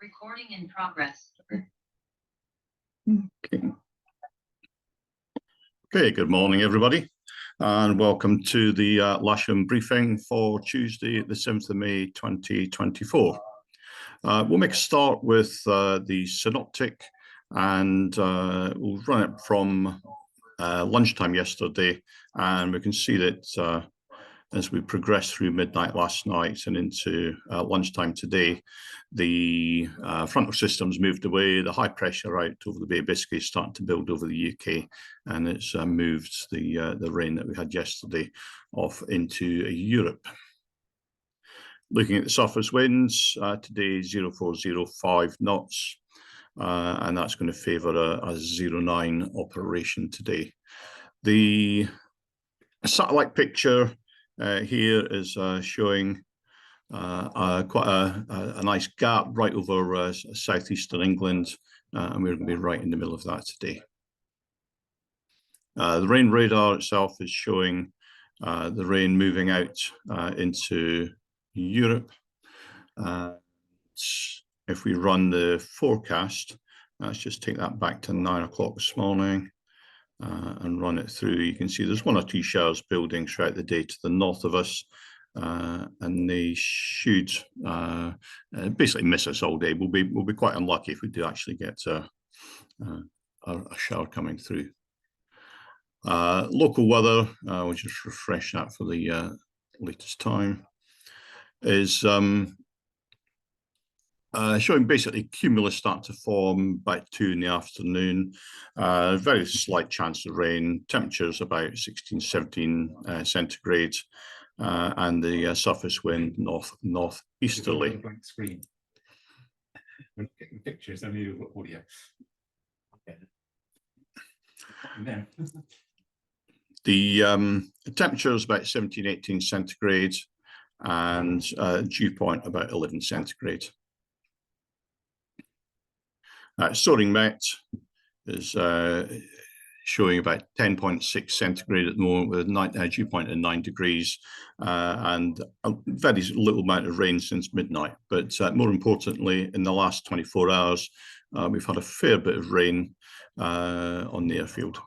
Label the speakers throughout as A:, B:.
A: Recording in progress.
B: Okay. Okay, good morning, everybody, and welcome to the Lasham briefing for Tuesday, the 7th of May, 2024. We'll make a start with the synoptic, and we'll run it from lunchtime yesterday, and we can see that as we progress through midnight last night and into lunchtime today, the frontal systems moved away, the high pressure out over the Bay of Biscay is starting to build over the UK, and it's moved the rain that we had yesterday off into Europe. Looking at the surface winds, today 0405 knots, and that's going to favour a 09 operation today. The satellite picture here is showing quite a nice gap right over southeastern England, and we're going to be right in the middle of that today. The rain radar itself is showing the rain moving out into Europe. If we run the forecast, let's just take that back to 9 o'clock this morning. And run it through, you can see there's one or two showers building throughout the day to the north of us, and they should basically miss us all day. We'll be quite unlucky if we do actually get a shower coming through. Local weather, we'll just refresh that for the latest time, is showing basically cumulus start to form about 2 in the afternoon. Very slight chance of rain. Temperatures about 16, 17 centigrade, and the surface wind northeasterly.
C: Blank screen. When getting pictures, only audio. Okay.
B: The temperature is about 17, 18 centigrade, and dew point about 11 centigrade. Soaring Met is showing about 10.6 centigrade at the moment, with a dew point of 9 degrees, and a very little amount of rain since midnight. But more importantly, in the last 24 hours, we've had a fair bit of rain on the airfield.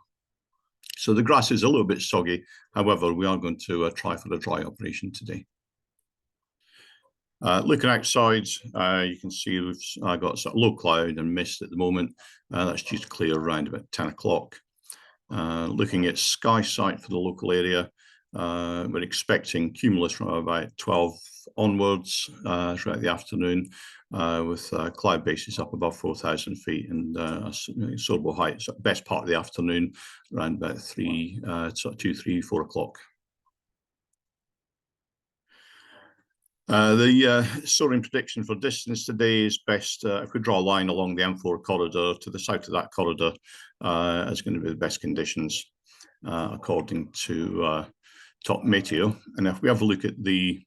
B: So the grass is a little bit soggy. However, we are going to try for a dry operation today. Looking outside, you can see we've got sort of low cloud and mist at the moment. That's due to clear around about 10 o'clock. Looking at sky sight for the local area, we're expecting cumulus from about 12 onwards throughout the afternoon, with cloud bases up above 4,000 feet and soarable heights at best part of the afternoon, around about 2, 3, 4 o'clock. The soaring prediction for distance today is best if we draw a line along the M4 corridor. To the south of that corridor is going to be the best conditions according to Top Meteo. And if we have a look at the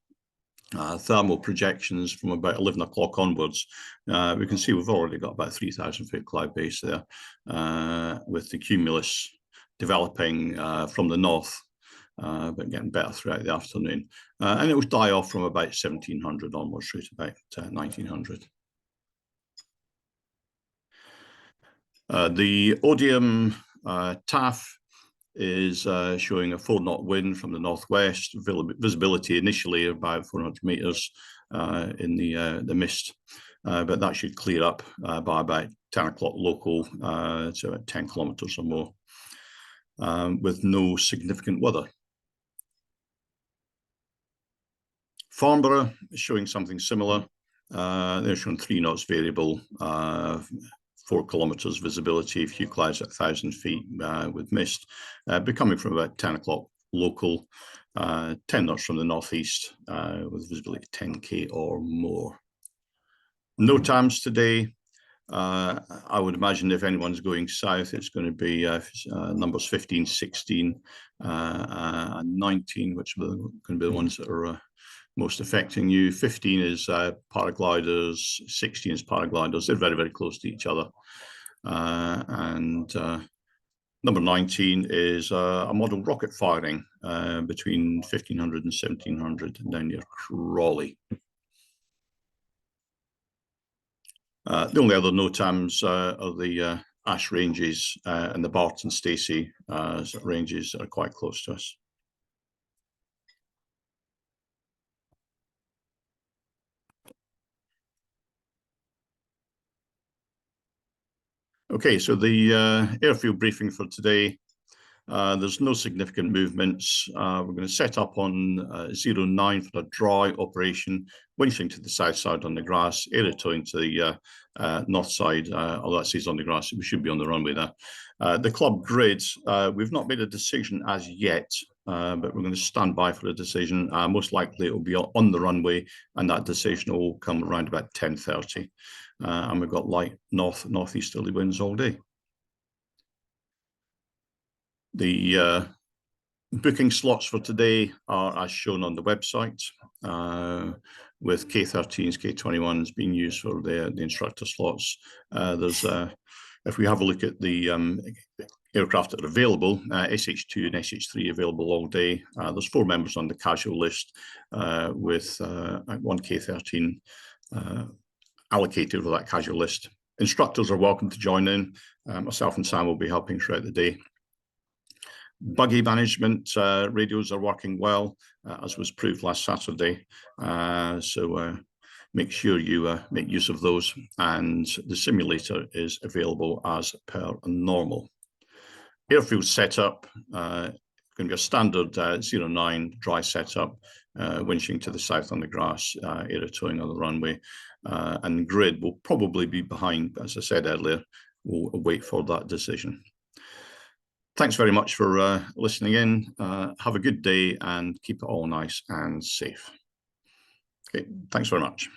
B: thermal projections from about 11 o'clock onwards, we can see we've already got about 3,000 foot cloud base there, with the cumulus developing from the north, but getting better throughout the afternoon. And it will die off from about 1700 onwards through to about 1900. The Odium TAF is showing a 4-knot wind from the northwest. Visibility initially about 400 meters in the mist, but that should clear up by about 10 o'clock local, so about 10 kilometers or more, with no significant weather. Farnborough is showing something similar. They're showing 3 knots variable, 4 kilometers visibility, a few clouds at 1,000 feet with mist, coming from about 10 o'clock local, 10 knots from the northeast, with visibility 10k or more. No TAMs today. I would imagine if anyone's going south, it's going to be numbers 15, 16, and 19, which are going to be the ones that are most affecting you. 15 is paragliders, 16 is paragliders. They're very, very close to each other. And number 19 is a model rocket firing between 1500 and 1700 down near Crawley. The only other NOTAMs are the Ash ranges and the Barton Stacey ranges that are quite close to us. Okay, so the airfield briefing for today, there's no significant movements. We're going to set up on 09 for a dry operation, winching to the south side on the grass, area towing to the north side, although that says on the grass, we should be on the runway there. The club grid, we've not made a decision as yet, but we're going to stand by for a decision. Most likely it will be on the runway, and that decision will come around about 10:30. And we've got light northeasterly winds all day. The booking slots for today are as shown on the website, with K13s, K21s being used for the instructor slots. If we have a look at the aircraft that are available, SH2 and SH3 available all day. There's 4 members on the casual list, with 1 K13 allocated for that casual list. Instructors are welcome to join in. Myself and Sam will be helping throughout the day. Buggy management radios are working well, as was proved last Saturday. So make sure you make use of those, and the simulator is available as per normal. Airfield setup, going to be a standard 09 dry setup, winching to the south on the grass, area towing on the runway, and grid will probably be behind. As I said earlier, we'll wait for that decision. Thanks very much for listening in. Have a good day and keep it all nice and safe. Okay, thanks very much.